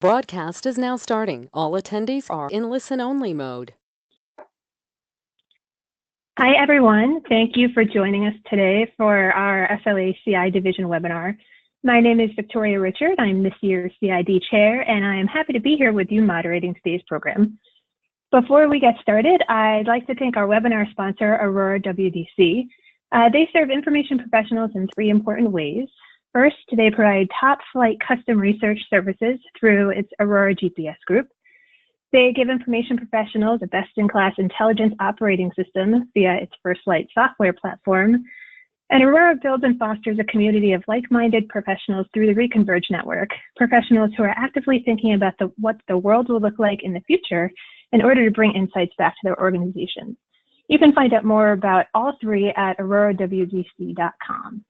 Broadcast is now starting. All attendees are in listen-only mode. Hi, everyone. Thank you for joining us today for our SLA CI Division webinar. My name is Victoria Richard. I'm this year's CID Chair, and I am happy to be here with you moderating today's program. Before we get started, I'd like to thank our webinar sponsor, Aurora WDC. They serve information professionals in three important ways. First, they provide top-flight custom research services through its Aurora GPS group. They give information professionals a best-in-class intelligence operating system via its FirstLight software platform. And Aurora builds and fosters a community of like-minded professionals through the Reconverge network, professionals who are actively thinking about what the world will look like in the future in order to bring insights back to their organizations. You can find out more about all three at aurorawdc.com.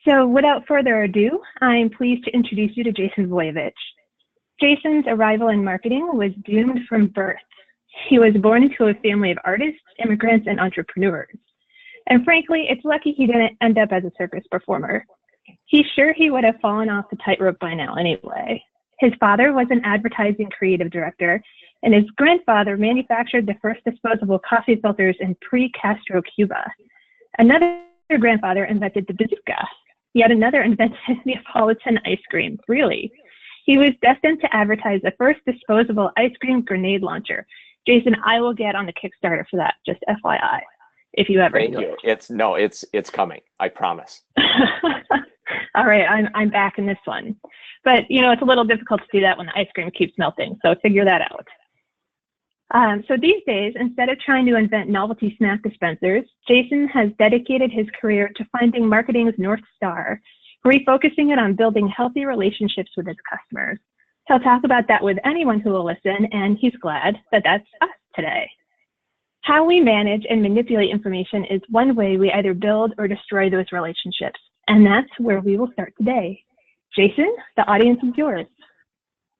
So without further ado, I'm pleased to introduce you to Jason Voyevich. Jason's arrival in marketing was doomed from birth. He was born into a family of artists, immigrants, and entrepreneurs. And frankly, it's lucky he didn't end up as a circus performer. He's sure he would have fallen off the tightrope by now anyway. His father was an advertising creative director, and his grandfather manufactured the first disposable coffee filters in pre-Castro Cuba. Another grandfather invented the bazooka. Yet another invented Neapolitan ice cream. Really? He was destined to advertise the first disposable ice cream grenade launcher. Jason, I will get on the Kickstarter for that, just FYI, if you ever Thank you. It's coming. I promise. All right, I'm back in this one. But, you know, it's a little difficult to do that when the ice cream keeps melting, so figure that out. So these days, instead of trying to invent novelty snack dispensers, Jason has dedicated his career to finding marketing's North Star, refocusing it on building healthy relationships with his customers. He'll talk about that with anyone who will listen, and he's glad that that's us today. How we manage and manipulate information is one way we either build or destroy those relationships, and that's where we will start today. Jason, the audience is yours.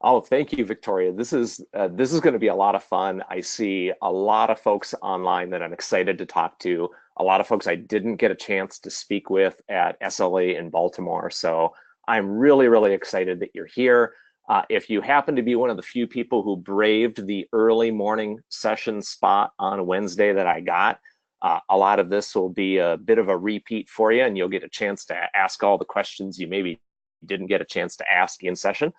Oh, thank you, Victoria. This is going to be a lot of fun. I see a lot of folks online that I'm excited to talk to, a lot of folks I didn't get a chance to speak with at SLA in Baltimore. So I'm really, really excited that you're here. If you happen to be one of the few people who braved the early morning session spot on Wednesday that I got, a lot of this will be a bit of a repeat for you, and you'll get a chance to ask all the questions you maybe didn't get a chance to ask in session.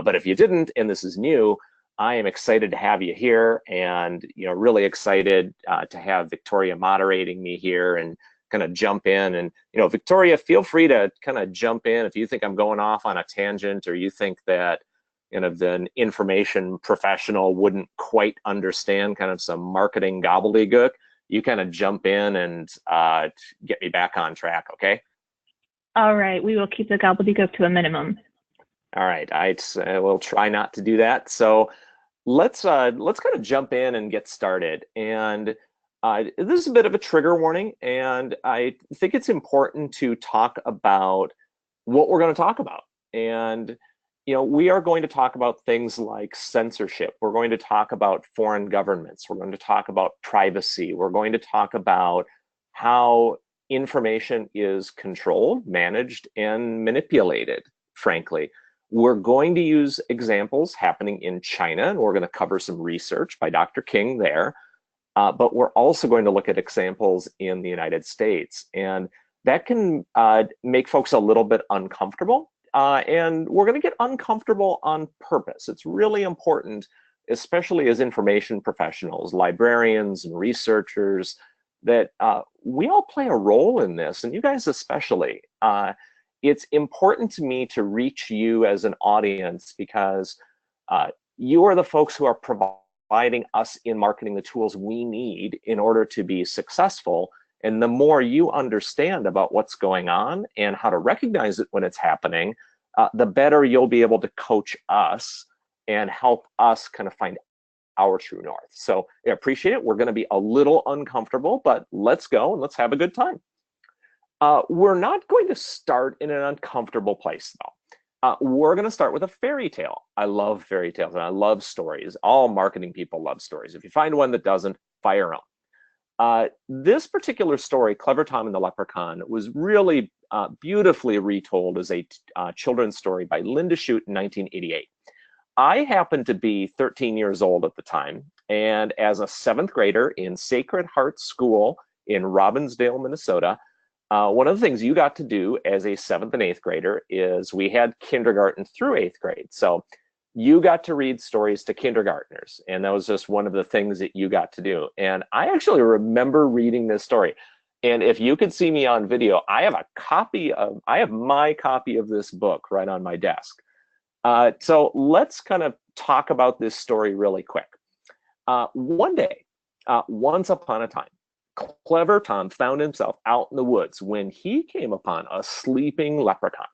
But if you didn't, and this is new, I am excited to have you here, and really excited to have Victoria moderating me here and kind of jump in. And Victoria, feel free to kind of jump in if you think I'm going off on a tangent, or you think that the information professional wouldn't quite understand kind of some marketing gobbledygook. You kind of jump in and get me back on track, okay? All right, we will keep the gobbledygook to a minimum. All right, I will try not to do that. So let's kind of jump in and get started. And this is a bit of a trigger warning, and I think it's important to talk about what we're going to talk about. And we are going to talk about things like censorship. We're going to talk about foreign governments. We're going to talk about privacy. We're going to talk about how information is controlled, managed, and manipulated, frankly. We're going to use examples happening in China, and we're going to cover some research by Dr. King there. But we're also going to look at examples in the United States. And that can make folks a little bit uncomfortable. And we're going to get uncomfortable on purpose. It's really important, especially as information professionals, librarians, and researchers, that we all play a role in this, and you guys especially. It's important to me to reach you as an audience because you are the folks who are providing us in marketing the tools we need in order to be successful. And the more you understand about what's going on and how to recognize it when it's happening, the better you'll be able to coach us and help us kind of find our true north. So I appreciate it. We're going to be a little uncomfortable, but let's go and let's have a good time. We're not going to start in an uncomfortable place, though. We're going to start with a fairy tale. I love fairy tales, and I love stories. All marketing people love stories. If you find one that doesn't, fire them. This particular story, Clever Tom and the Leprechaun, was really beautifully retold as a children's story by Linda Shute in 1988. I happened to be 13 years old at the time, and as a seventh grader in Sacred Heart School in Robbinsdale, Minnesota, one of the things you got to do as a seventh and eighth grader is we had kindergarten through eighth grade. So you got to read stories to kindergartners, and that was just one of the things that you got to do. And I actually remember reading this story. And if you could see me on video, I have my copy of this book right on my desk. So let's kind of talk about this story really quick. One day, once upon a time, clever Tom found himself out in the woods when he came upon a sleeping leprechaun.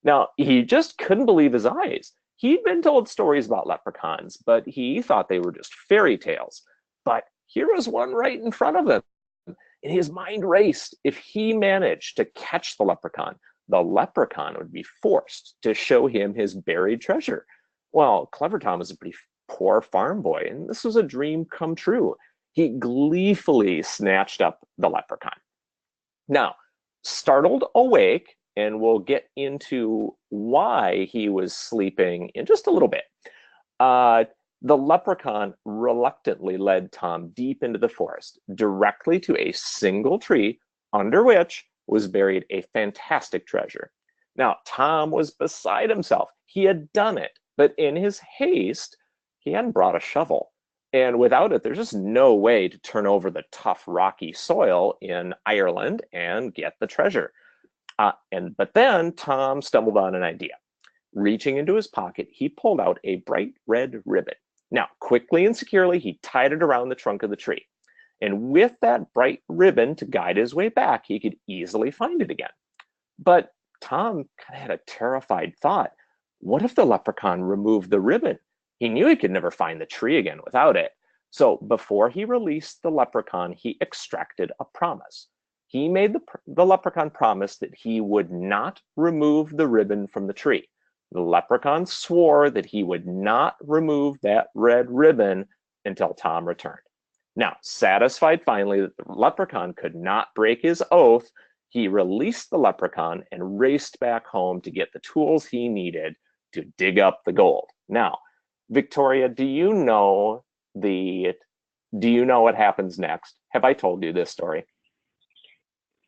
Now, he just couldn't believe his eyes. He'd been told stories about leprechauns, but he thought they were just fairy tales. But here was one right in front of him, and his mind raced. If he managed to catch the leprechaun would be forced to show him his buried treasure. Well, Clever Tom was a pretty poor farm boy, and this was a dream come true. He gleefully snatched up the leprechaun. Now, startled awake, and we'll get into why he was sleeping in just a little bit. The leprechaun reluctantly led Tom deep into the forest, directly to a single tree under which was buried a fantastic treasure. Now, Tom was beside himself. He had done it, but in his haste, he hadn't brought a shovel. And without it, there's just no way to turn over the tough, rocky soil in Ireland and get the treasure. But then Tom stumbled on an idea. Reaching into his pocket, he pulled out a bright red ribbon. Now, quickly and securely, he tied it around the trunk of the tree. And with that bright ribbon to guide his way back, he could easily find it again. But Tom kind of had a terrified thought. What if the leprechaun removed the ribbon? He knew he could never find the tree again without it. So before he released the leprechaun, he extracted a promise. He made the leprechaun promise that he would not remove the ribbon from the tree. The leprechaun swore that he would not remove that red ribbon until Tom returned. Now, satisfied finally that the leprechaun could not break his oath, he released the leprechaun and raced back home to get the tools he needed to dig up the gold. Now, Victoria, do you know what happens next? Have I told you this story?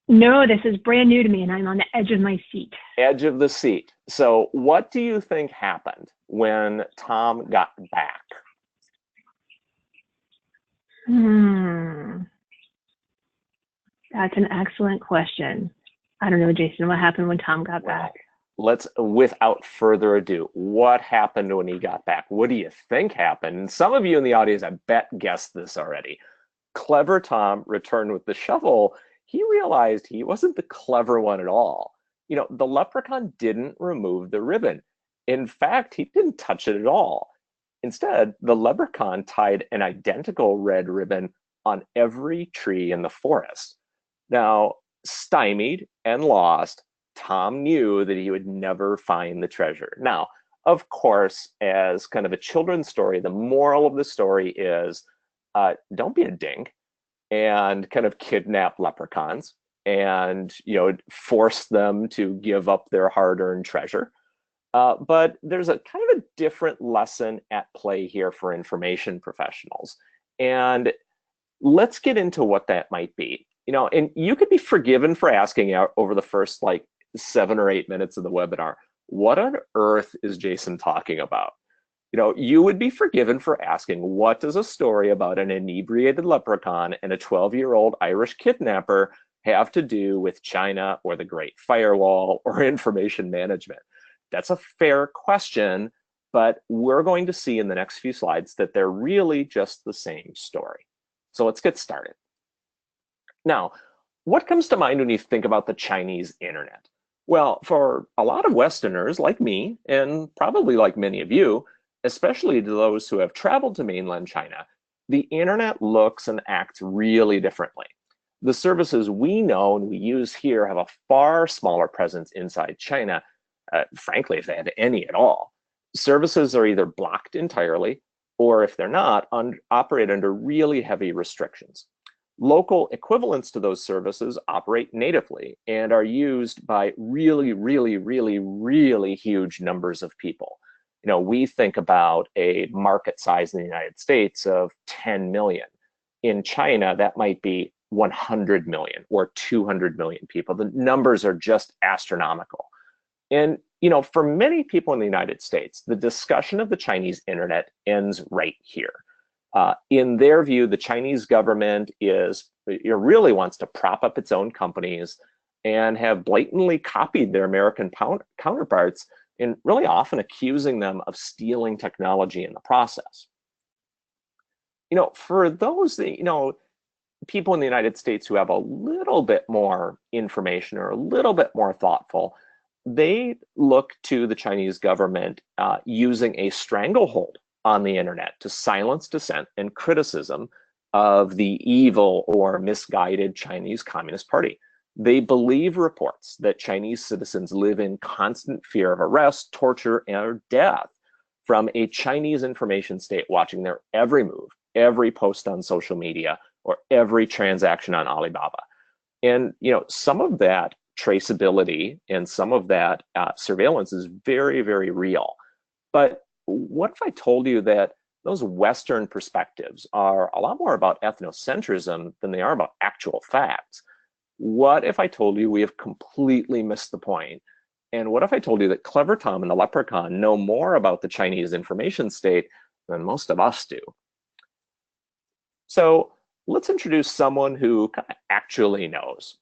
No, this is brand new to me, and I'm on the edge of my seat. Edge of the seat. So what do you think happened when Tom got back? That's an excellent question. I don't know, Jason, what happened when Tom got back? Let's, without further ado, what happened when he got back? What do you think happened? And some of you in the audience, I bet, guessed this already. Clever Tom returned with the shovel. He realized he wasn't the clever one at all. You know, the leprechaun didn't remove the ribbon. In fact, he didn't touch it at all. Instead, the leprechaun tied an identical red ribbon on every tree in the forest. Now, stymied and lost, Tom knew that he would never find the treasure. Now, of course, as kind of a children's story, the moral of the story is don't be a dink and kind of kidnap leprechauns and, force them to give up their hard-earned treasure. But there's a kind of a different lesson at play here for information professionals. And let's get into what that might be. And you could be forgiven for asking out over the first 7 or 8 minutes of the webinar, what on earth is Jason talking about? You would be forgiven for asking, what does a story about an inebriated leprechaun and a 12-year-old Irish kidnapper have to do with China or the Great Firewall or information management? That's a fair question, but we're going to see in the next few slides that they're really just the same story. So let's get started. Now, what comes to mind when you think about the Chinese internet? Well, for a lot of Westerners like me, and probably like many of you, especially to those who have traveled to mainland China, the internet looks and acts really differently. The services we know and we use here have a far smaller presence inside China, frankly, if they had any at all. Services are either blocked entirely, or if they're not, operate under really heavy restrictions. Local equivalents to those services operate natively and are used by really, really, really, really huge numbers of people. We think about a market size in the United States of 10 million. In China, that might be 100 million or 200 million people. The numbers are just astronomical. And for many people in the United States, the discussion of the Chinese internet ends right here. In their view, the Chinese government really wants to prop up its own companies and have blatantly copied their American counterparts, and really often accusing them of stealing technology in the process. For those people in the United States who have a little bit more information or a little bit more thoughtful, they look to the Chinese government using a stranglehold on the internet to silence dissent and criticism of the evil or misguided Chinese Communist Party. They believe reports that Chinese citizens live in constant fear of arrest, torture, or death from a Chinese information state watching their every move, every post on social media, or every transaction on Alibaba. And some of that traceability and some of that surveillance is very, very real. But what if I told you that those Western perspectives are a lot more about ethnocentrism than they are about actual facts? What if I told you we have completely missed the point? And what if I told you that Clever Tom and the Leprechaun know more about the Chinese information state than most of us do? So let's introduce someone who kind of actually knows.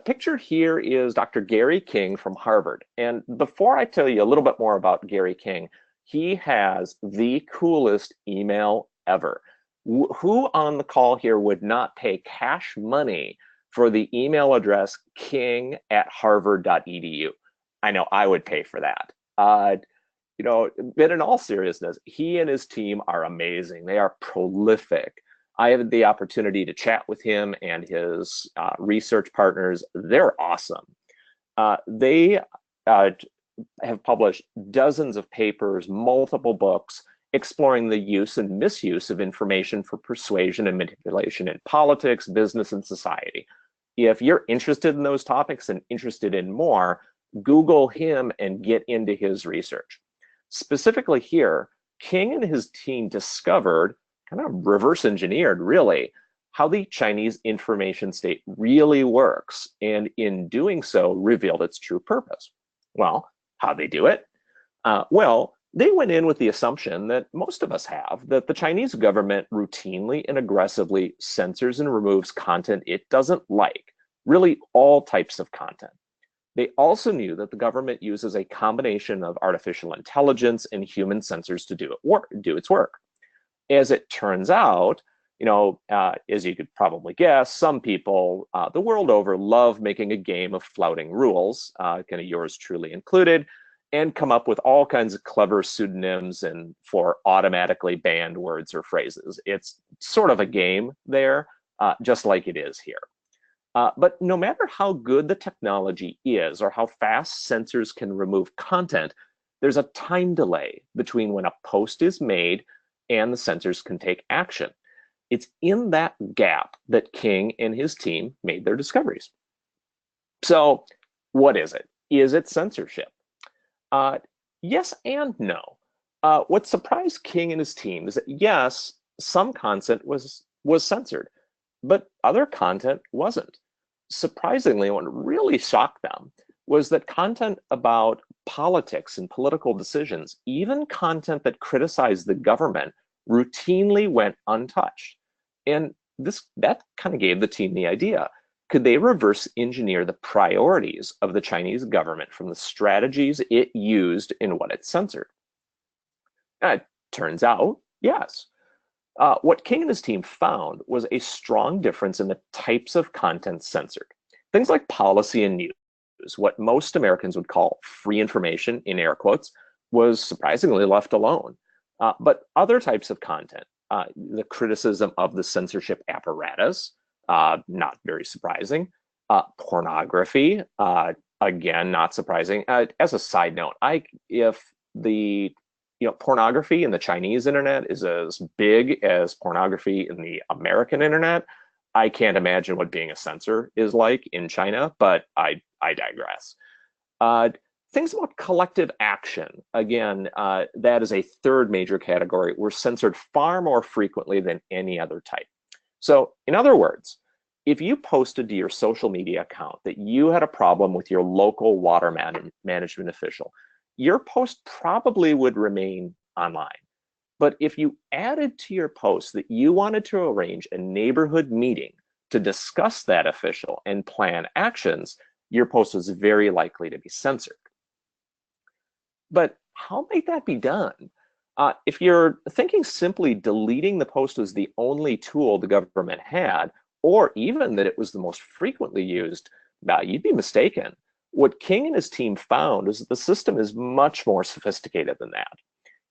Picture here is Dr. Gary King from Harvard. And before I tell you a little bit more about Gary King, he has the coolest email ever. Who on the call here would not pay cash money for the email address king@harvard.edu? I know I would pay for that. But in all seriousness, he and his team are amazing. They are prolific. I had the opportunity to chat with him and his research partners. They're awesome. They have published dozens of papers, multiple books, exploring the use and misuse of information for persuasion and manipulation in politics, business, and society. If you're interested in those topics and interested in more, Google him and get into his research. Specifically here, King and his team discovered, kind of reverse engineered really, how the Chinese information state really works, and in doing so, revealed its true purpose. Well, how'd they do it? Well, they went in with the assumption that most of us have, that the Chinese government routinely and aggressively censors and removes content it doesn't like, really all types of content. They also knew that the government uses a combination of artificial intelligence and human censors to do its work. As it turns out, as you could probably guess, some people the world over love making a game of flouting rules, kind of yours truly included, and come up with all kinds of clever pseudonyms and for automatically banned words or phrases. It's sort of a game there, just like it is here. But no matter how good the technology is or how fast censors can remove content, there's a time delay between when a post is made and the censors can take action. It's in that gap that King and his team made their discoveries. So what is it? Is it censorship? Yes and no. What surprised King and his team is that yes, some content was censored, but other content wasn't. Surprisingly, what really shocked them was that content about politics and political decisions, even content that criticized the government, routinely went untouched. And that kind of gave the team the idea. Could they reverse engineer the priorities of the Chinese government from the strategies it used in what it censored? It turns out, yes. What King and his team found was a strong difference in the types of content censored. Things like policy and news, what most Americans would call free information, in air quotes, was surprisingly left alone. But other types of content, the criticism of the censorship apparatus, not very surprising. Pornography, again, not surprising. As a side note, if the pornography in the Chinese internet is as big as pornography in the American internet, I can't imagine what being a censor is like in China, but I digress. Things about collective action. Again, that is a third major category. We're censored far more frequently than any other type. So in other words, if you posted to your social media account that you had a problem with your local water management official, your post probably would remain online. But if you added to your post that you wanted to arrange a neighborhood meeting to discuss that official and plan actions, your post was very likely to be censored. But how might that be done? If you're thinking simply deleting the post was the only tool the government had, or even that it was the most frequently used, you'd be mistaken. What King and his team found is that the system is much more sophisticated than that.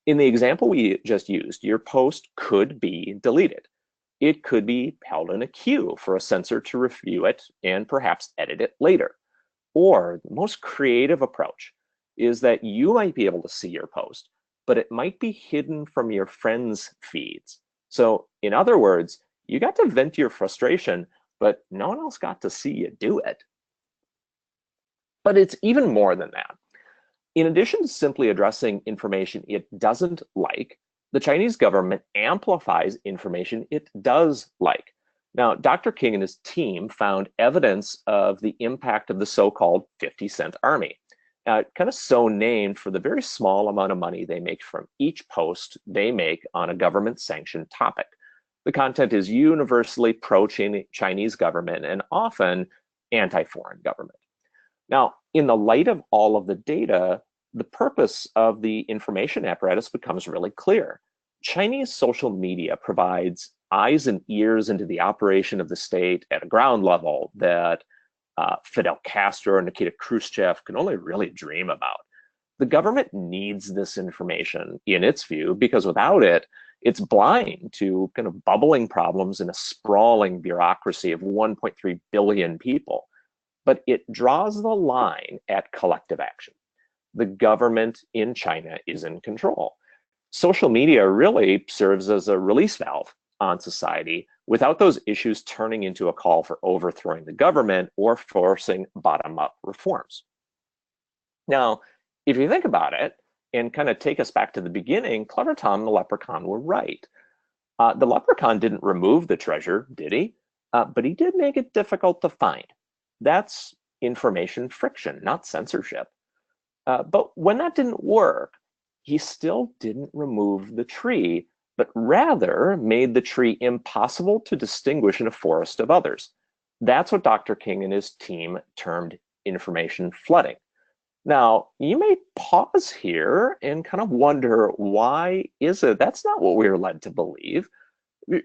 In the example we just used, your post could be deleted. It could be held in a queue for a censor to review it and perhaps edit it later. Or the most creative approach is that you might be able to see your post, but it might be hidden from your friends' feeds. So in other words, you got to vent your frustration, but no one else got to see you do it. But it's even more than that. In addition to simply addressing information it doesn't like, the Chinese government amplifies information it does like. Now, Dr. King and his team found evidence of the impact of the so-called 50-cent army, kind of so named for the very small amount of money they make from each post they make on a government-sanctioned topic. The content is universally pro-Chinese government and often anti-foreign government. Now, in the light of all of the data, the purpose of the information apparatus becomes really clear. Chinese social media provides eyes and ears into the operation of the state at a ground level that Fidel Castro and Nikita Khrushchev can only really dream about. The government needs this information, in its view, because without it, it's blind to kind of bubbling problems in a sprawling bureaucracy of 1.3 billion people. But it draws the line at collective action. The government in China is in control. Social media really serves as a release valve on society without those issues turning into a call for overthrowing the government or forcing bottom-up reforms. Now, if you think about it and kind of take us back to the beginning, Clever Tom and the Leprechaun were right. The Leprechaun didn't remove the treasure, did he? But he did make it difficult to find. That's information friction, not censorship. But when that didn't work, he still didn't remove the tree, but rather made the tree impossible to distinguish in a forest of others. That's what Dr. King and his team termed information flooding. Now, you may pause here and kind of wonder, why is it? That's not what we were led to believe.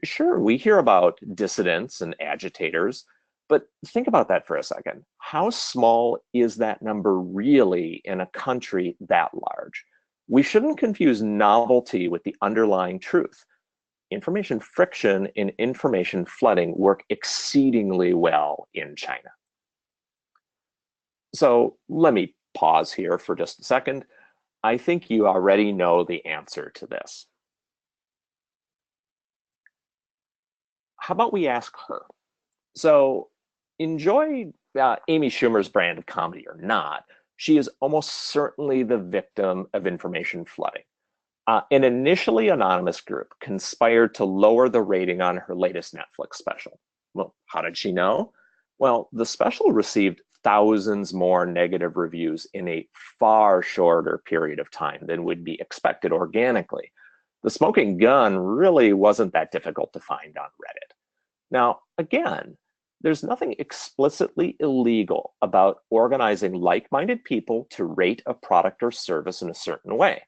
Sure, we hear about dissidents and agitators, but think about that for a second. How small is that number really in a country that large? We shouldn't confuse novelty with the underlying truth. Information friction and information flooding work exceedingly well in China. So let me pause here for just a second. I think you already know the answer to this. How about we ask her? So enjoy Amy Schumer's brand of comedy or not, she is almost certainly the victim of information flooding. An initially anonymous group conspired to lower the rating on her latest Netflix special. Well, how did she know? Well, the special received thousands more negative reviews in a far shorter period of time than would be expected organically. The smoking gun really wasn't that difficult to find on Reddit. Now, again, there's nothing explicitly illegal about organizing like-minded people to rate a product or service in a certain way.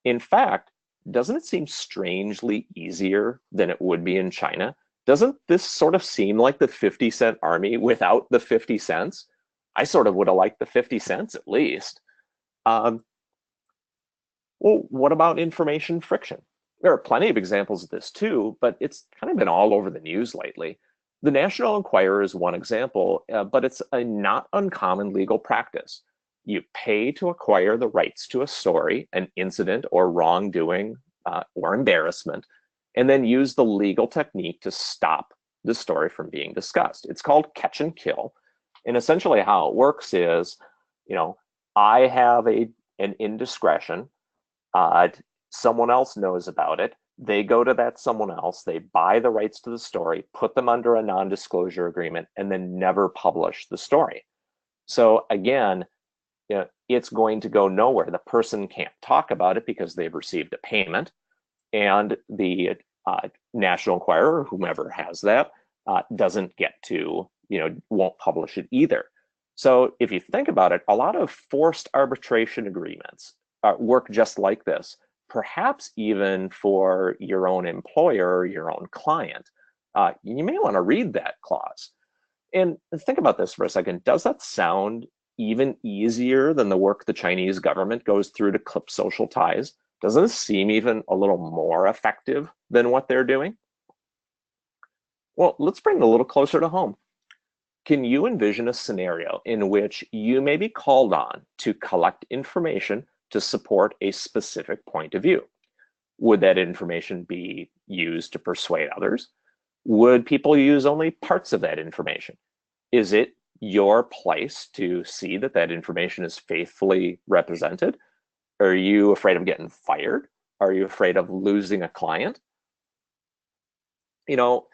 In fact, doesn't it seem strangely easier than it would be in China? Doesn't this sort of seem like the 50-cent army without the 50 cents? I sort of would have liked the 50 cents at least. Well, what about information friction? There are plenty of examples of this too, but it's kind of been all over the news lately. The National Enquirer is one example, but it's a not uncommon legal practice. You pay to acquire the rights to a story, an incident, or wrongdoing, or embarrassment, and then use the legal technique to stop the story from being discussed. It's called catch and kill. And essentially how it works is, I have an indiscretion. Uh, Someone else knows about it. They go to that someone else, they buy the rights to the story, put them under a non-disclosure agreement, and then never publish the story. So again, you know, it's going to go nowhere. The person can't talk about it because they've received a payment, and the National Enquirer, or whomever has that, doesn't get to, won't publish it either. So if you think about it, a lot of forced arbitration agreements work just like this, perhaps even for your own employer or your own client. You may want to read that clause. And think about this for a second. Does that sound even easier than the work the Chinese government goes through to clip social ties? Doesn't it seem even a little more effective than what they're doing? Well, let's bring it a little closer to home. Can you envision a scenario in which you may be called on to collect information to support a specific point of view? Would that information be used to persuade others? Would people use only parts of that information? Is it your place to see that that information is faithfully represented? Are you afraid of getting fired? Are you afraid of losing a client? You know,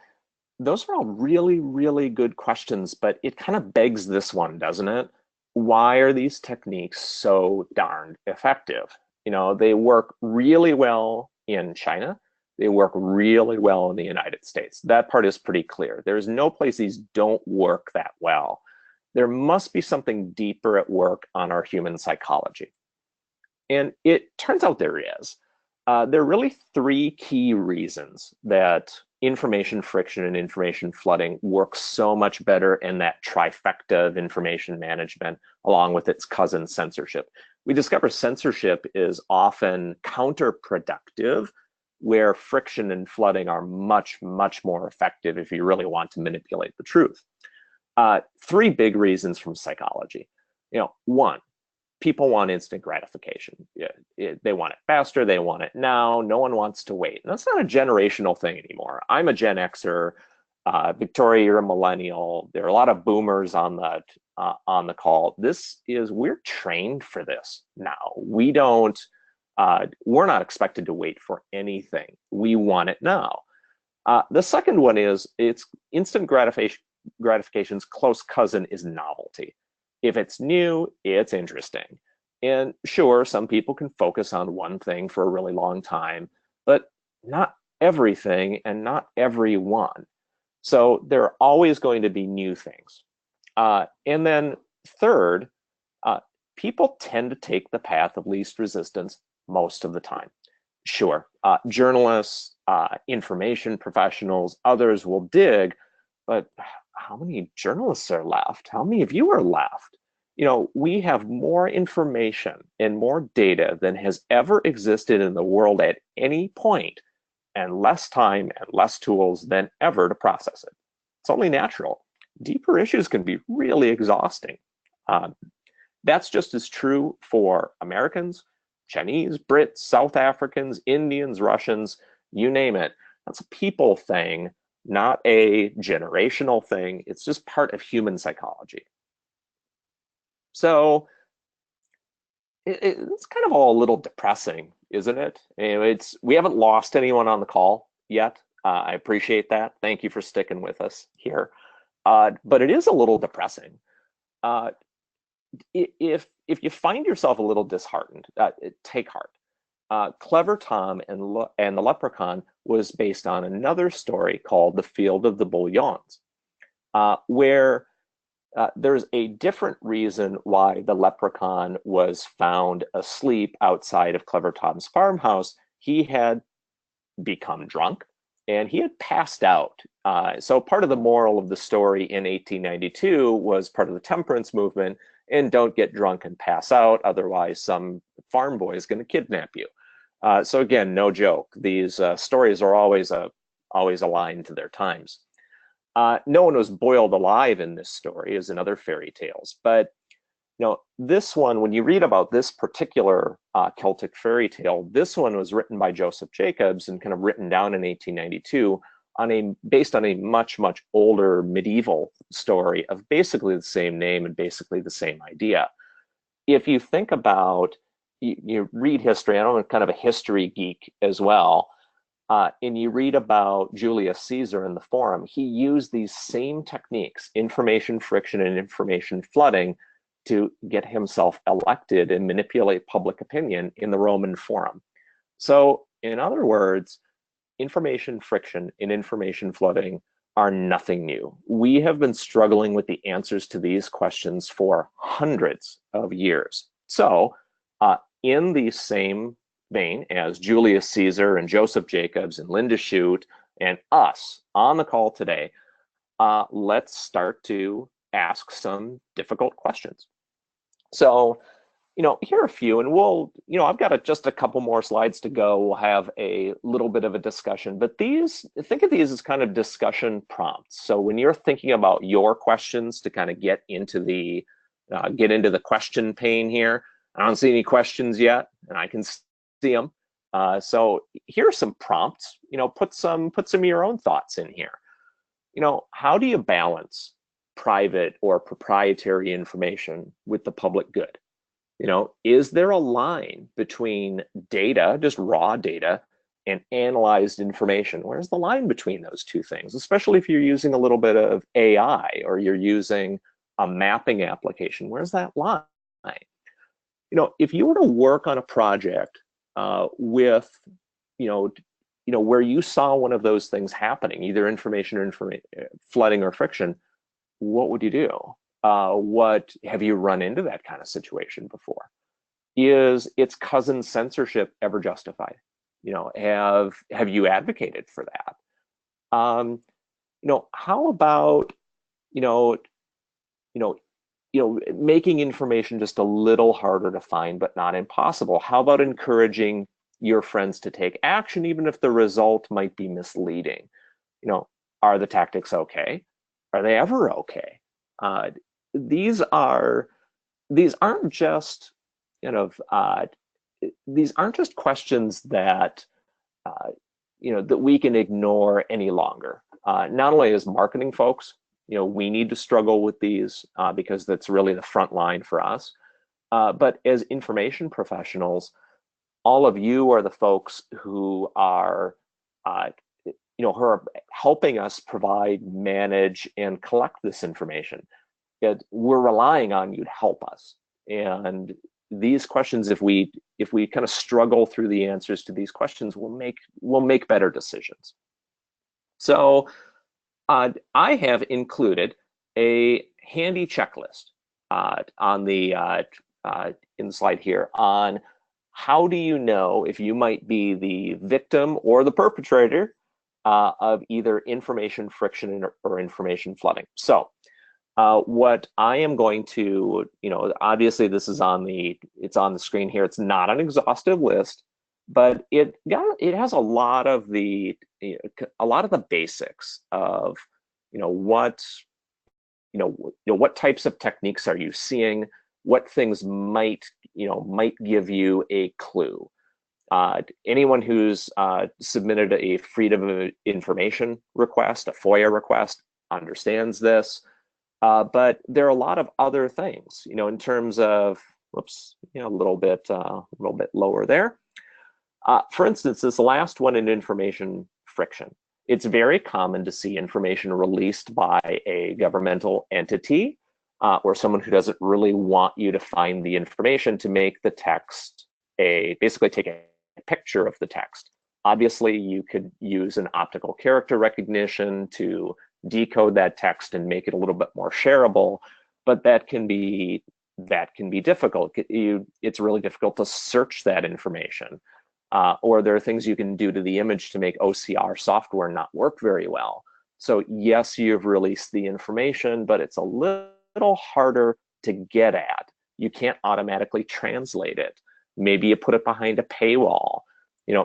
those are all really, really good questions, but it kind of begs this one, doesn't it? Why are these techniques so darned effective? They work really well in China. They work really well in the United States. That part is pretty clear. There's no place these don't work that well. There must be something deeper at work on our human psychology. And it turns out there is. There are really three key reasons that information friction and information flooding works so much better in that trifecta of information management, along with its cousin censorship. We discover censorship is often counterproductive, where friction and flooding are much, much more effective if you really want to manipulate the truth. Three big reasons from psychology. One, people want instant gratification. They want it faster. They want it now. No one wants to wait. And that's not a generational thing anymore. I'm a Gen Xer. Victoria, you're a millennial. There are a lot of boomers on the call. We're trained for this now. We're not expected to wait for anything. We want it now. The second one is it's instant gratification's close cousin is novelty. If it's new, it's interesting. And sure, some people can focus on one thing for a really long time, but not everything and not everyone. So there are always going to be new things. And then third, people tend to take the path of least resistance most of the time. Sure, journalists, information professionals, others will dig, but how many journalists are left? How many of you are left? We have more information and more data than has ever existed in the world at any point, and less time and less tools than ever to process it. It's only natural. Deeper issues can be really exhausting. That's just as true for Americans, Chinese, Brits, South Africans, Indians, Russians, you name it. That's a people thing, not a generational thing. It's just part of human psychology. So it's kind of all a little depressing, isn't it? We haven't lost anyone on the call yet. I appreciate that. Thank you for sticking with us here. But it is a little depressing. If you find yourself a little disheartened, take heart. Clever Tom and the Leprechaun was based on another story called The Field of the Bouillons, where there's a different reason why the leprechaun was found asleep outside of Clever Tom's farmhouse. He had become drunk and he had passed out. So part of the moral of the story in 1892 was part of the temperance movement, and don't get drunk and pass out, otherwise some farm boy is going to kidnap you. So again, no joke. These stories are always aligned to their times. No one was boiled alive in this story, as in other fairy tales. But this one, when you read about this particular Celtic fairy tale, this one was written by Joseph Jacobs and kind of written down in 1892 based on a much, much older medieval story of basically the same name and basically the same idea. if you think about, you read history, I'm kind of a history geek as well, and you read about Julius Caesar in the Forum, he used these same techniques, information friction and information flooding, to get himself elected and manipulate public opinion in the Roman Forum. So, in other words, information friction and information flooding are nothing new. We have been struggling with the answers to these questions for hundreds of years. So, in the same vein as Julius Caesar and Joseph Jacobs and Linda Shute and us on the call today, let's start to ask some difficult questions. So, here are a few, and I've got just a couple more slides to go. We'll have a little bit of a discussion, but think of these as kind of discussion prompts. So when you're thinking about your questions to kind of get into the question pane here, I don't see any questions yet, and I can see them. So here are some prompts. Put some of your own thoughts in here. How do you balance private or proprietary information with the public good? Is there a line between data, just raw data, and analyzed information? Where's the line between those two things, especially if you're using a little bit of AI or you're using a mapping application? Where's that line? If you were to work on a project with, where you saw one of those things happening, either information flooding or friction, what would you do? What have you run into that kind of situation before? Is its cousin censorship ever justified? Have you advocated for that? How about making information just a little harder to find, but not impossible? How about encouraging your friends to take action, even if the result might be misleading? Are the tactics okay? Are they ever okay? These aren't just these aren't just questions that that we can ignore any longer. Not only as marketing folks, we need to struggle with these because that's really the front line for us. But as information professionals, all of you are the folks who are who are helping us provide, manage, and collect this information. We're relying on you to help us. And these questions, if we kind of struggle through the answers to these questions, we'll make better decisions. So I have included a handy checklist on the in the slide here on how do you know if you might be the victim or the perpetrator of either information friction or information flooding. So what I am going to, obviously this is it's on the screen here. It's not an exhaustive list, but it has a lot of the basics of, what types of techniques are you seeing? What things might give you a clue? Anyone who's submitted a Freedom of Information request, a FOIA request, understands this. But there are a lot of other things, in terms of, whoops, a little bit lower there. For instance, this last one in information friction. It's very common to see information released by a governmental entity or someone who doesn't really want you to find the information to make the text basically take a picture of the text. Obviously, you could use an optical character recognition to decode that text and make it a little bit more shareable, but that can be difficult. It's really difficult to search that information. Or there are things you can do to the image to make OCR software not work very well. So yes, you've released the information, but it's a little harder to get at. You can't automatically translate it. Maybe you put it behind a paywall.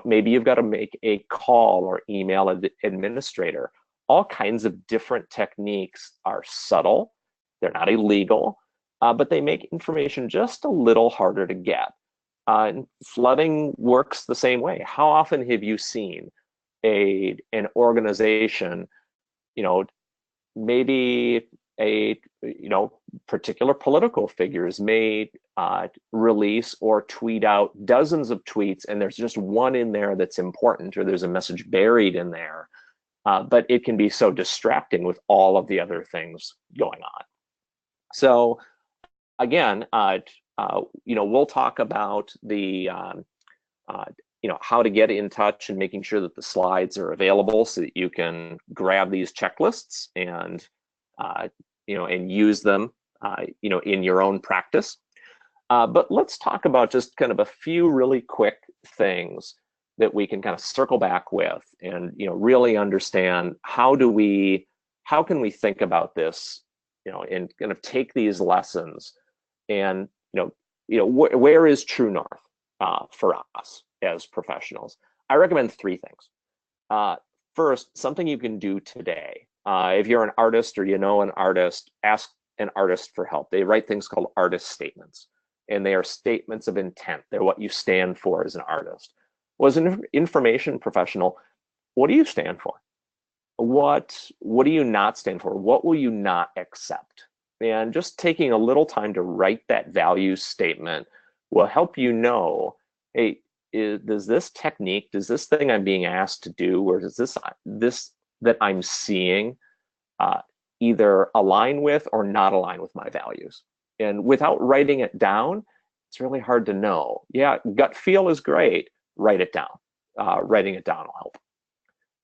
Maybe you've got to make a call or email an administrator. All kinds of different techniques are subtle. They're not illegal, but they make information just a little harder to get. And flooding works the same way. How often have you seen an organization, maybe particular political figures may release or tweet out dozens of tweets, and there's just one in there that's important, or there's a message buried in there. But it can be so distracting with all of the other things going on. So again, we'll talk about the how to get in touch and making sure that the slides are available so that you can grab these checklists and use them in your own practice. But let's talk about just kind of a few really quick things that we can kind of circle back with and really understand how can we think about this, and kind of take these lessons and where is true north for us as professionals. I recommend three things. First, something you can do today. If you're an artist or an artist, ask an artist for help. They write things called artist statements, and they are statements of intent. They're what you stand for as an artist. Well, as an information professional, what do you stand for? What do you not stand for? What will you not accept? And just taking a little time to write that value statement will help you know, hey, does this technique, does this thing I'm being asked to do, or does this that I'm seeing either align with or not align with my values? And without writing it down, it's really hard to know. Yeah, gut feel is great. Write it down. Writing it down will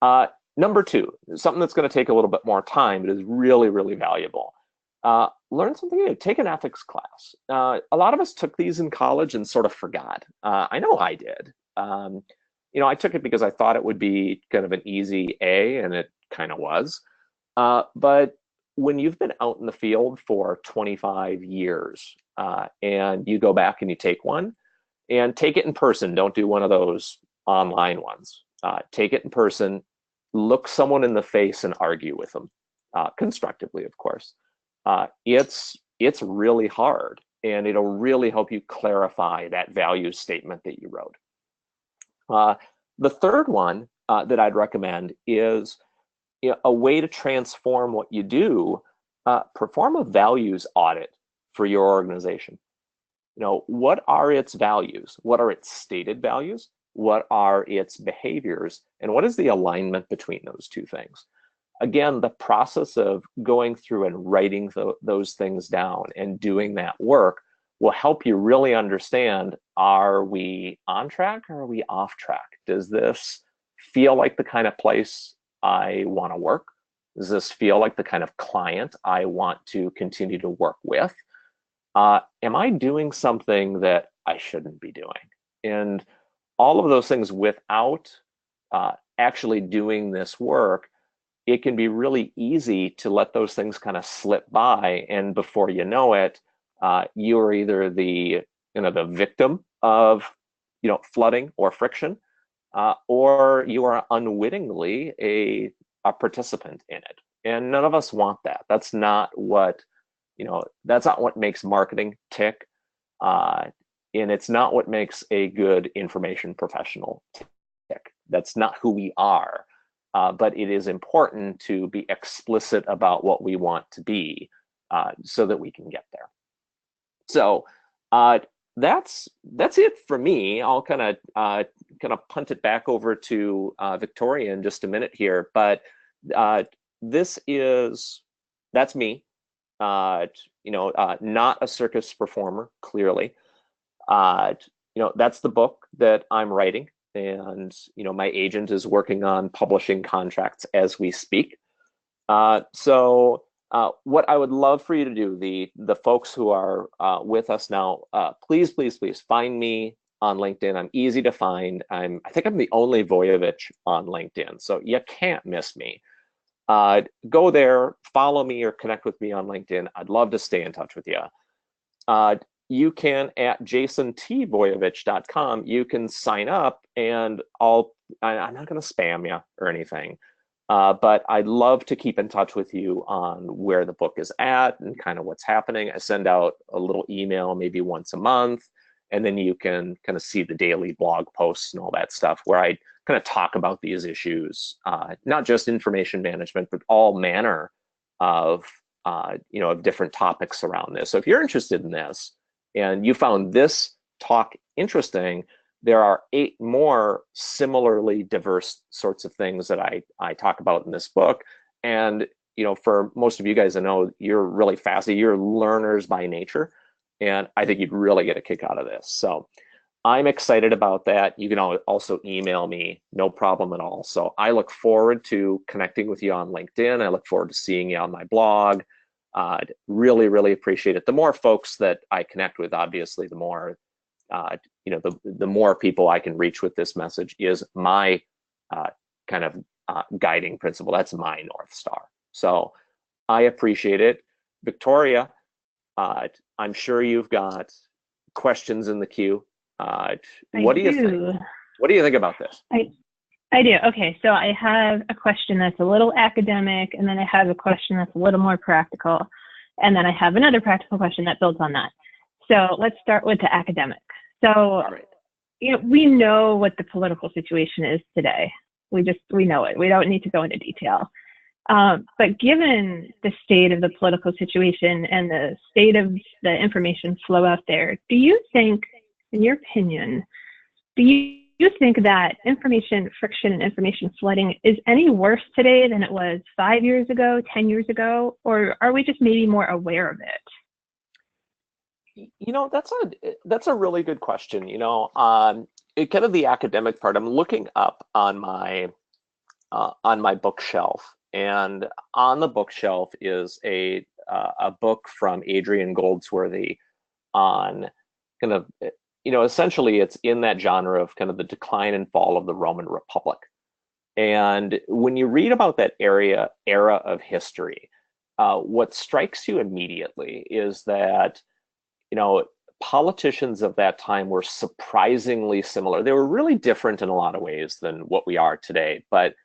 help. Number two, something that's going to take a little bit more time, but is really, really valuable. Learn something new. Take an ethics class. A lot of us took these in college and sort of forgot. I know I did. I took it because I thought it would be kind of an easy A, and it kind of was. But when you've been out in the field for 25 years and you go back and you take one, and take it in person, don't do one of those online ones. Take it in person, look someone in the face and argue with them, constructively, of course. It's really hard, and it'll really help you clarify that value statement that you wrote. The third one that I'd recommend is a way to transform what you do. Perform a values audit for your organization. What are its values? What are its stated values? What are its behaviors? And what is the alignment between those two things? Again, the process of going through and writing those things down and doing that work will help you really understand, are we on track or are we off track? Does this feel like the kind of place I want to work? Does this feel like the kind of client I want to continue to work with? Am I doing something that I shouldn't be doing? And all of those things, without actually doing this work, it can be really easy to let those things kind of slip by, and before you know it, you are either the victim of flooding or friction, or you are unwittingly a participant in it. And none of us want that. That's not what makes marketing tick, and it's not what makes a good information professional tick. That's not who we are. But it is important to be explicit about what we want to be, so that we can get there. So that's it for me. I'll kind of punt it back over to Victoria in just a minute here. But that's me. Not a circus performer, clearly. That's the book that I'm writing. And my agent is working on publishing contracts as we speak. So what I would love for you to do, the folks who are with us now, please find me on LinkedIn. I'm easy to find. I think I'm the only Voyevich on LinkedIn, so you can't miss me. Go there, follow me, or connect with me on LinkedIn. I'd love to stay in touch with you. You can, at jasontvoyevich.com, you can sign up, and I'm not going to spam you or anything, but I'd love to keep in touch with you on where the book is at and kind of what's happening. I send out a little email maybe once a month, and then you can kind of see the daily blog posts and all that stuff where I kind of talk about these issues, not just information management, but all manner of of different topics around this. So if you're interested in this and you found this talk interesting, there are 8 more similarly diverse sorts of things that I talk about in this book. And for most of you guys, I know you're really fascinated. You're learners by nature, and I think you'd really get a kick out of this. So I'm excited about that. You can also email me, no problem at all. So I look forward to connecting with you on LinkedIn. I look forward to seeing you on my blog. Really, really appreciate it. The more folks that I connect with, obviously, the more, the more people I can reach with this message is my kind of guiding principle. That's my North Star. So I appreciate it. Victoria, I'm sure you've got questions in the queue. What do you think? What do you think about this? I do. Okay, so I have a question that's a little academic, and then I have a question that's a little more practical, and then I have another practical question that builds on that. So let's start with the academic. So, we know what the political situation is today. We know it. We don't need to go into detail. But given the state of the political situation and the state of the information flow out there, do you think, in your opinion, do you think that information friction and information flooding is any worse today than it was 5 years ago, 10 years ago, or are we just maybe more aware of it? That's a really good question. Kind of the academic part, I'm looking up on my bookshelf, and on the bookshelf is a book from Adrian Goldsworthy on kind of, essentially it's in that genre of kind of the decline and fall of the Roman Republic. And when you read about that era of history, what strikes you immediately is that, politicians of that time were surprisingly similar. They were really different in a lot of ways than what we are today, but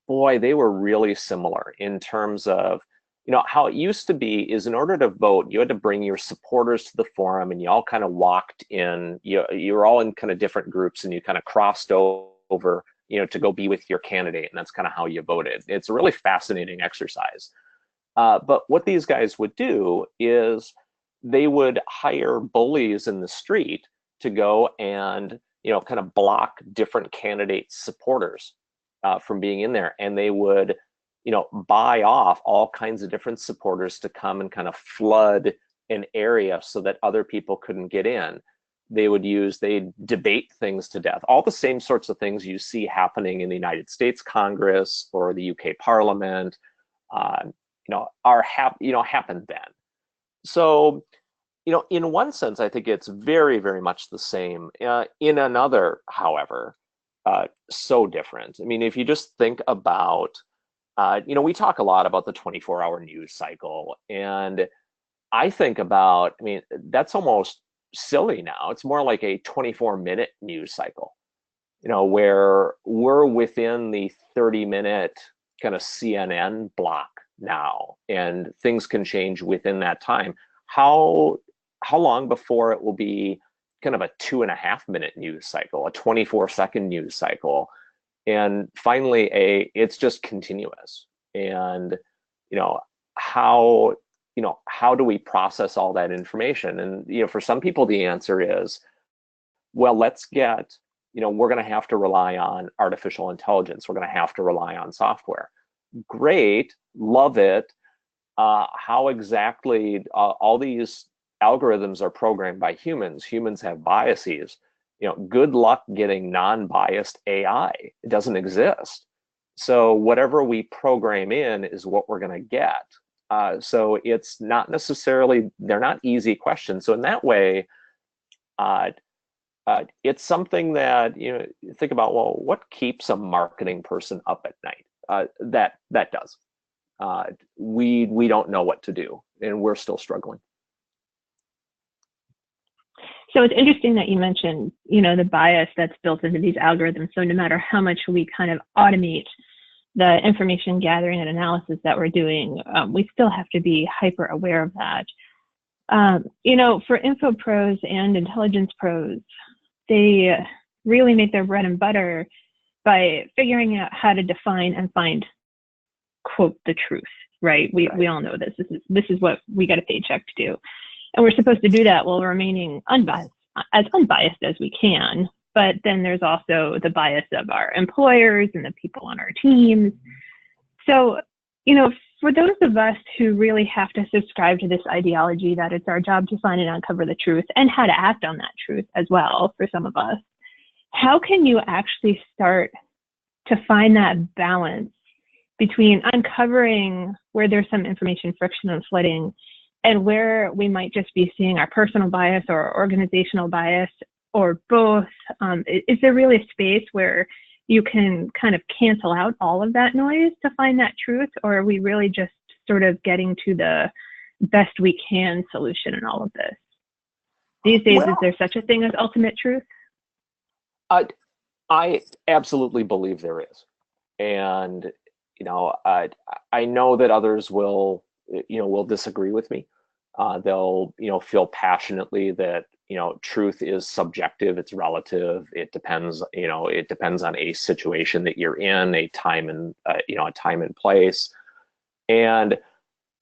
boy, they were really similar in terms of, how it used to be is in order to vote, you had to bring your supporters to the forum, and you all kind of walked in, you were all in kind of different groups, and you kind of crossed over, to go be with your candidate, and that's kind of how you voted. It's a really fascinating exercise. But what these guys would do is they would hire bullies in the street to go and, kind of block different candidates' supporters from being in there. And they would, buy off all kinds of different supporters to come and kind of flood an area so that other people couldn't get in. They'd debate things to death. All the same sorts of things you see happening in the United States Congress or the UK Parliament, happened then. So, in one sense, I think it's very, very much the same. In another, however, so different. I mean, if you just think about, we talk a lot about the 24-hour news cycle, and I think about, that's almost silly now. It's more like a 24-minute news cycle, where we're within the 30-minute kind of CNN block now, and things can change within that time. How long before it will be kind of a 2.5-minute news cycle, a 24-second news cycle, and finally it's just continuous? And how do we process all that information? And for some people the answer is, well, we're going to have to rely on artificial intelligence. We're going to have to rely on software. Great, love it. How exactly all these algorithms are programmed by humans. Humans have biases. Good luck getting non-biased AI. It doesn't exist. So whatever we program in is what we're going to get. So it's not necessarily, they're not easy questions. So in that way, it's something that, you think about, well, what keeps a marketing person up at night? That does. We don't know what to do, and we're still struggling. So it's interesting that you mentioned, the bias that's built into these algorithms. So no matter how much we kind of automate the information gathering and analysis that we're doing, we still have to be hyper aware of that. For info pros and intelligence pros, they really make their bread and butter by figuring out how to define and find, quote, the truth. right? We all know this. This is what we got a paycheck to do, and we're supposed to do that while remaining unbiased as we can. But then there's also the bias of our employers and the people on our teams. So, for those of us who really have to subscribe to this ideology that it's our job to find and uncover the truth and how to act on that truth as well, for some of us, how can you actually start to find that balance between uncovering where there's some information friction and flooding and where we might just be seeing our personal bias or organizational bias or both? Is there really a space where you can kind of cancel out all of that noise to find that truth, or are we really just sort of getting to the best we can solution in all of this? These days, is there such a thing as ultimate truth? I absolutely believe there is. And, I know that others will disagree with me. They'll, feel passionately that, truth is subjective, it's relative, it depends on a situation that you're in, a time and place. And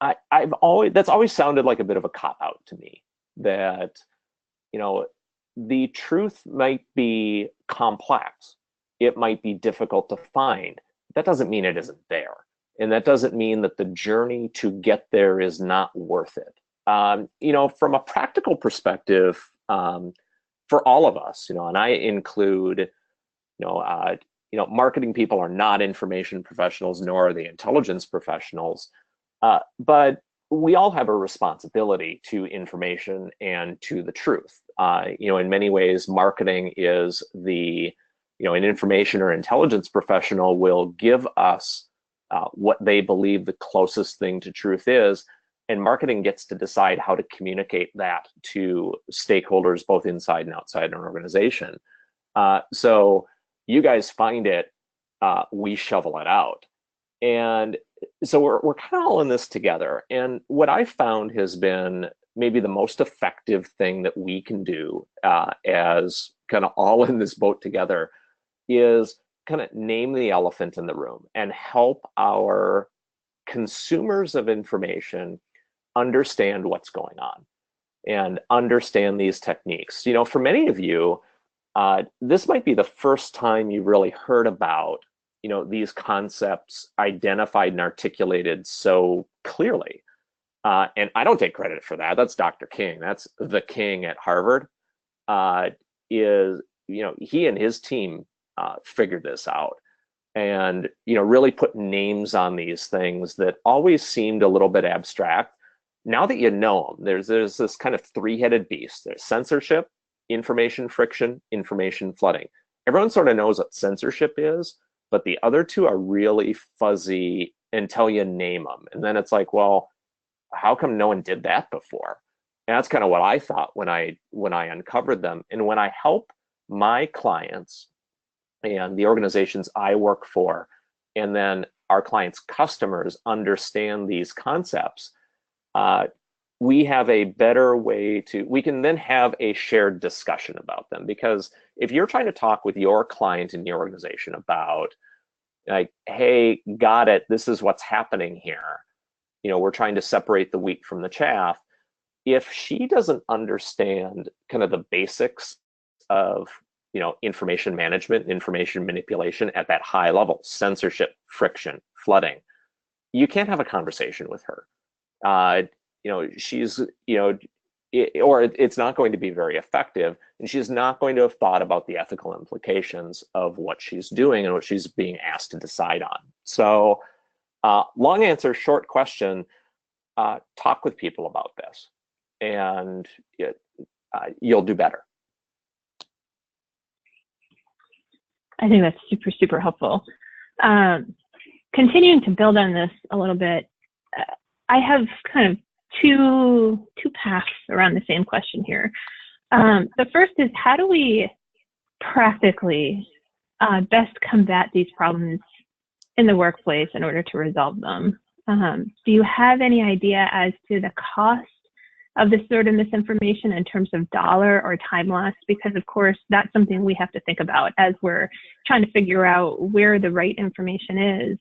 that's always sounded like a bit of a cop-out to me, that, the truth might be complex. It might be difficult to find. That doesn't mean it isn't there. And that doesn't mean that the journey to get there is not worth it. From a practical perspective, for all of us, and I include, marketing people are not information professionals, nor are they intelligence professionals, but we all have a responsibility to information and to the truth. In many ways, marketing is an information or intelligence professional will give us what they believe the closest thing to truth is. And marketing gets to decide how to communicate that to stakeholders, both inside and outside an organization. So you guys find it, we shovel it out. And so we're kind of all in this together. And what I found has been maybe the most effective thing that we can do as kind of all in this boat together is kind of name the elephant in the room and help our consumers of information understand what's going on and understand these techniques. For many of you, this might be the first time you really heard about, these concepts identified and articulated so clearly. And I don't take credit for that. That's Dr. King. That's the King at Harvard. He and his team figured this out and, really put names on these things that always seemed a little bit abstract. Now that you know them, there's this kind of three-headed beast. There's censorship, information friction, information flooding. Everyone sort of knows what censorship is, but the other two are really fuzzy until you name them. And then it's like, well, how come no one did that before? And that's kind of what I thought when I uncovered them. And when I help my clients and the organizations I work for, and then our clients' customers understand these concepts, we have a better way we can then have a shared discussion about them. Because if you're trying to talk with your client in your organization about, like, hey, got it, this is what's happening here, we're trying to separate the wheat from the chaff. If she doesn't understand kind of the basics of, information management, information manipulation at that high level, censorship, friction, flooding, you can't have a conversation with her. She's, or it's not going to be very effective, and she's not going to have thought about the ethical implications of what she's doing and what she's being asked to decide on. So long answer, short question, talk with people about this, and you'll do better. I think that's super, super helpful. Continuing to build on this a little bit, I have kind of two paths around the same question here. The first is, how do we practically best combat these problems in the workplace in order to resolve them? Do you have any idea as to the cost of this sort of misinformation in terms of dollar or time loss? Because of course, that's something we have to think about as we're trying to figure out where the right information is.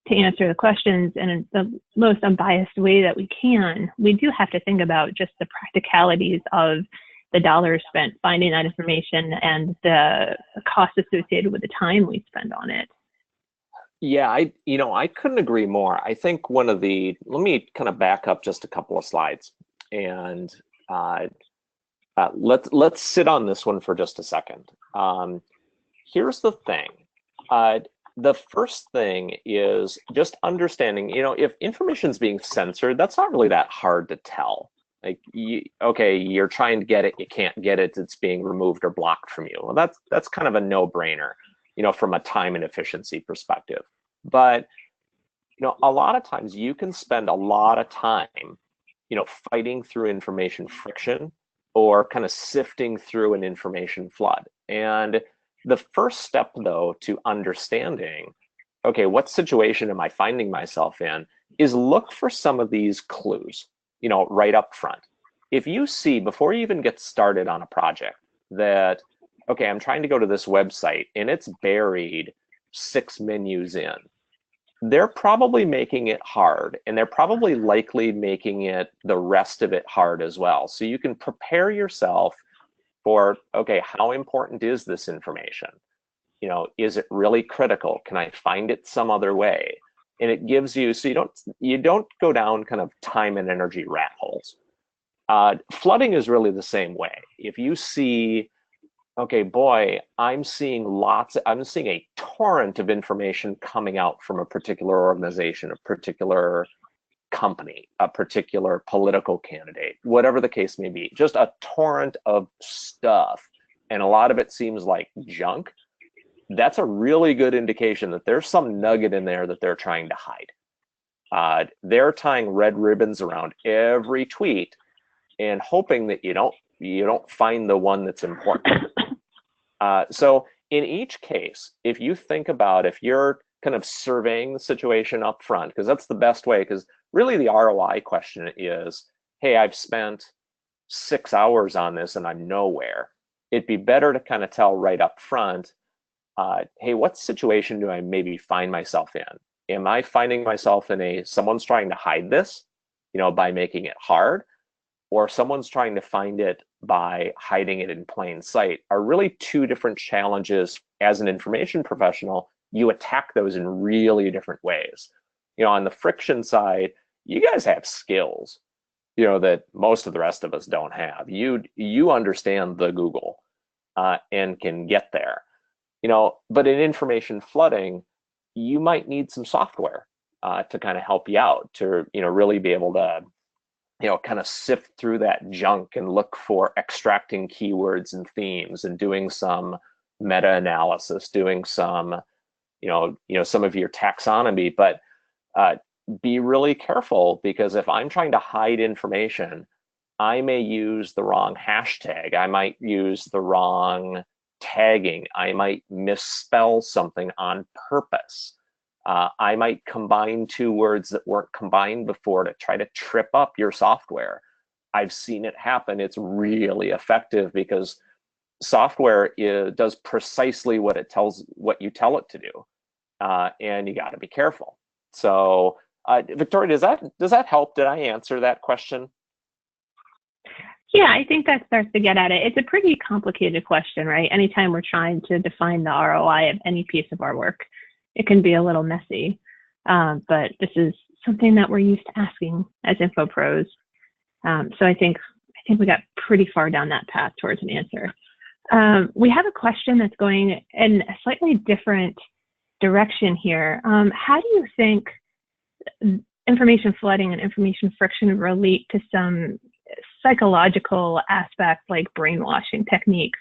to answer the questions in the most unbiased way that we can, we do have to think about just the practicalities of the dollars spent finding that information and the cost associated with the time we spend on it. Yeah, I couldn't agree more. I think let me kind of back up just a couple of slides, and let's sit on this one for just a second. Here's the thing. The first thing is just understanding, if information's being censored, that's not really that hard to tell. Like, okay, you're trying to get it, you can't get it, it's being removed or blocked from you. Well, that's kind of a no-brainer, from a time and efficiency perspective. But, a lot of times you can spend a lot of time, fighting through information friction or kind of sifting through an information flood. And the first step, though, to understanding, okay, what situation am I finding myself in, is look for some of these clues, right up front. If you see, before you even get started on a project, that, okay, I'm trying to go to this website and it's buried 6 menus in, they're probably making it hard, and they're probably likely making it the rest of it hard as well. So you can prepare yourself for, okay, how important is this information? Is it really critical? Can I find it some other way? And it gives you, so you don't go down kind of time and energy rat holes. Flooding is really the same way. If you see, okay, boy, I'm seeing a torrent of information coming out from a particular organization, a particular company, a particular political candidate, whatever the case may be, just a torrent of stuff, and a lot of it seems like junk, that's a really good indication that there's some nugget in there that they're trying to hide. They're tying red ribbons around every tweet and hoping that you don't find the one that's important. So in each case, if you think about, if you're kind of surveying the situation up front, because that's the best way, because really the ROI question is, hey, I've spent 6 hours on this and I'm nowhere. It'd be better to kind of tell right up front, hey, what situation do I maybe find myself in? Am I finding myself in someone's trying to hide this, by making it hard, or someone's trying to find it by hiding it in plain sight? Are really two different challenges. As an information professional, you attack those in really different ways. On the friction side, you guys have skills, that most of the rest of us don't have. You understand the Google and can get there. But in information flooding, you might need some software to kind of help you out, to really be able to kind of sift through that junk and look for extracting keywords and themes and doing some meta-analysis, doing some some of your taxonomy. But be really careful, because if I'm trying to hide information, I may use the wrong hashtag, I might use the wrong tagging, I might misspell something on purpose. I might combine two words that weren't combined before to try to trip up your software. I've seen it happen. It's really effective, because software does precisely what you tell it to do, and you got to be careful. So, Victoria, does that help? Did I answer that question? Yeah, I think that starts to get at it. It's a pretty complicated question, right? Anytime we're trying to define the ROI of any piece of our work, it can be a little messy. But this is something that we're used to asking as info pros. So I think we got pretty far down that path towards an answer. We have a question that's going in a slightly different direction here. How do you think information flooding and information friction relate to some psychological aspects like brainwashing techniques?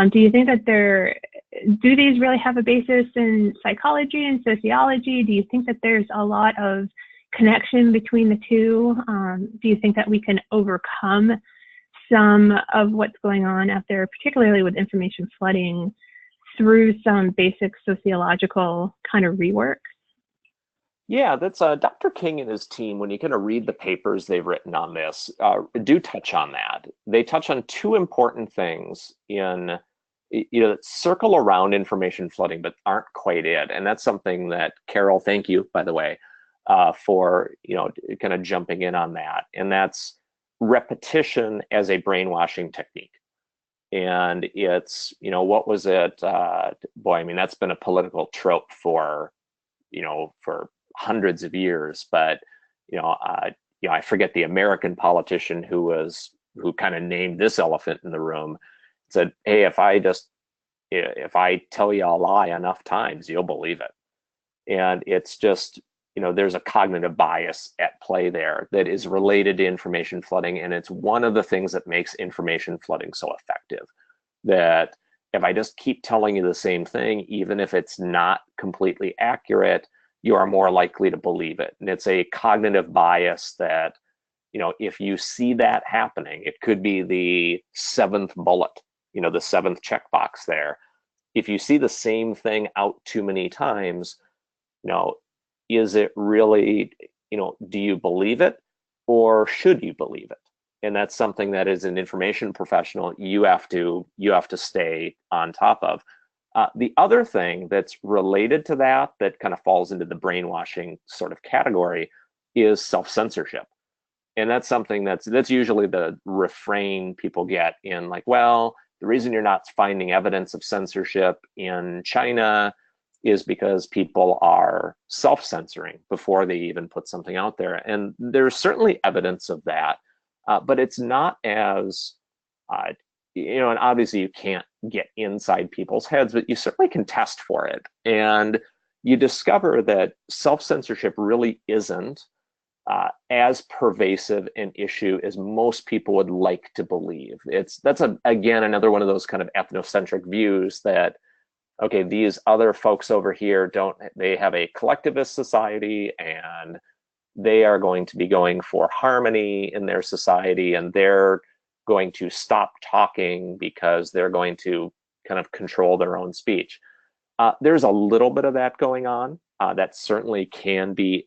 Do you think that do these really have a basis in psychology and sociology? Do you think that there's a lot of connection between the two? Do you think that we can overcome some of what's going on out there, particularly with information flooding, through some basic sociological kind of rework? Yeah, that's Dr. King and his team, when you kind of read the papers they've written on this, do touch on that. They touch on two important things in that circle around information flooding, but aren't quite it. And that's something that Carol, thank you, by the way, for kind of jumping in on that. And that's repetition as a brainwashing technique. And it's, what was it? Boy, I mean, that's been a political trope for hundreds of years. But I forget the American politician who kind of named this elephant in the room. Said, hey, if I tell you a lie enough times, you'll believe it. And it's just, there's a cognitive bias at play there that is related to information flooding. And it's one of the things that makes information flooding so effective. That if I just keep telling you the same thing, even if it's not completely accurate, you are more likely to believe it. And it's a cognitive bias that, if you see that happening, it could be the seventh bullet, the seventh checkbox there. If you see the same thing out too many times, is it really, do you believe it or should you believe it? And that's something that as an information professional, you have to stay on top of. The other thing that's related to that kind of falls into the brainwashing sort of category is self-censorship. And that's something that's usually the refrain people get in, like, well, the reason you're not finding evidence of censorship in China is because people are self-censoring before they even put something out there. And there's certainly evidence of that, but it's not as, and obviously you can't get inside people's heads, but you certainly can test for it. And you discover that self-censorship really isn't as pervasive an issue as most people would like to believe. That's again, another one of those kind of ethnocentric views that, okay, these other folks over here they have a collectivist society and they are going to be going for harmony in their society, and they're going to stop talking because they're going to kind of control their own speech. There's a little bit of that going on. That certainly can be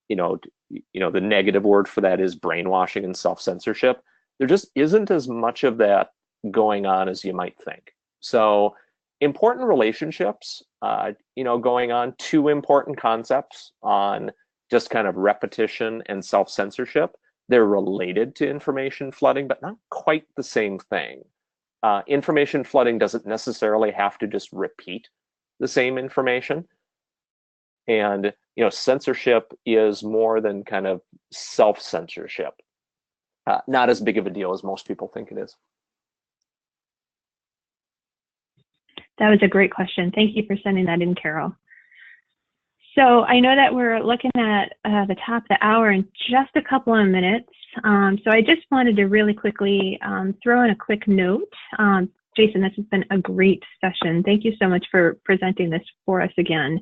the negative word for that is brainwashing and self-censorship. There just isn't as much of that going on as you might think. So important relationships, going on, two important concepts on just kind of repetition and self-censorship. They're related to information flooding, but not quite the same thing. Information flooding doesn't necessarily have to just repeat the same information. And censorship is more than kind of self-censorship. Not as big of a deal as most people think it is. That was a great question. Thank you for sending that in, Carol. So I know that we're looking at the top of the hour in just a couple of minutes. So I just wanted to really quickly throw in a quick note. Jason, this has been a great session. Thank you so much for presenting this for us again.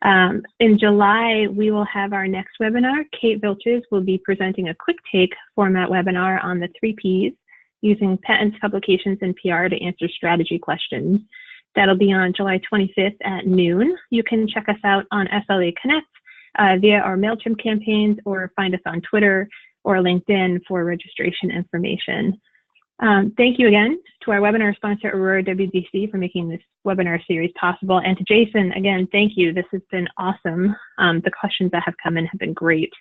In July, we will have our next webinar. Kate Vilches will be presenting a quick take format webinar on the 3 Ps, using patents, publications, and PR to answer strategy questions. That'll be on July 25th at noon. You can check us out on SLA Connect via our MailChimp campaigns, or find us on Twitter or LinkedIn for registration information. Thank you again to our webinar sponsor, Aurora WDC, for making this webinar series possible. And to Jason, again, thank you. This has been awesome. The questions that have come in have been great.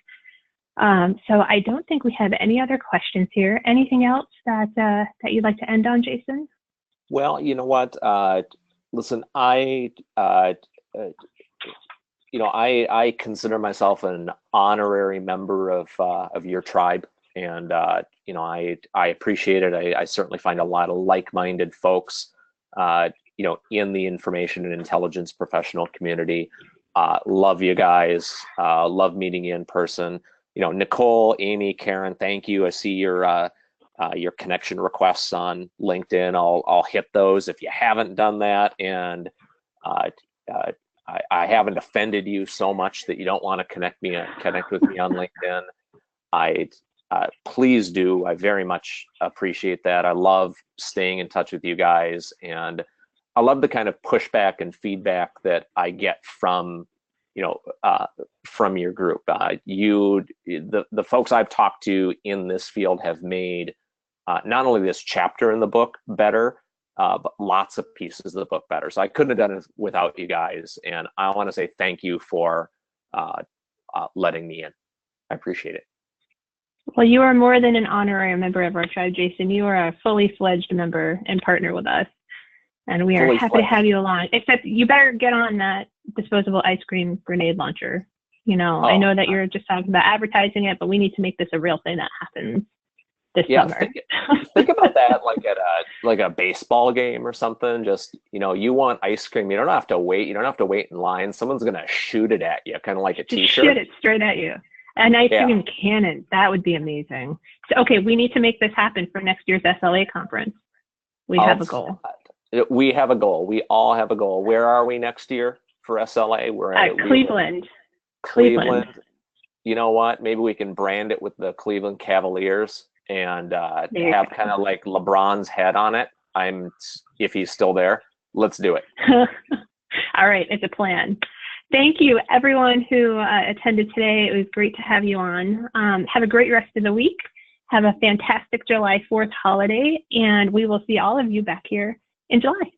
So I don't think we have any other questions here. Anything else that you'd like to end on, Jason? Well, you know what? Listen, I consider myself an honorary member of your tribe, and I appreciate it. I certainly find a lot of like-minded folks, in the information and intelligence professional community. Love you guys. Love meeting you in person. Nicole, Amy, Karen, thank you. I see your connection requests on LinkedIn. I'll hit those if you haven't done that, and I haven't offended you so much that you don't want to connect with me on LinkedIn. Please do. I very much appreciate that. I love staying in touch with you guys, and I love the kind of pushback and feedback that I get from your group. The folks I've talked to in this field have made not only this chapter in the book better, but lots of pieces of the book better. So I couldn't have done it without you guys. And I want to say thank you for letting me in. I appreciate it. Well, you are more than an honorary member of our tribe, Jason. You are a fully fledged member and partner with us. And we are Fully happy fledged. to have you along. Except you better get on that disposable ice cream grenade launcher. You know, I know that you're just talking about advertising it, but we need to make this a real thing that happens this summer. Think about that like at a baseball game or something. Just, you want ice cream. You don't have to wait. You don't have to wait in line. Someone's going to shoot it at you, kind of like a t-shirt. Shoot it straight at you. An ice cream cannon. That would be amazing. So, okay, we need to make this happen for next year's SLA conference. We have a goal. We have a goal. We all have a goal. Where are we next year for SLA? We're at Cleveland. You know what? Maybe we can brand it with the Cleveland Cavaliers and have kind of like LeBron's head on it. If he's still there, let's do it. All right, it's a plan. Thank you, everyone who attended today. It was great to have you on. Have a great rest of the week. Have a fantastic July 4th holiday, and we will see all of you back here in July.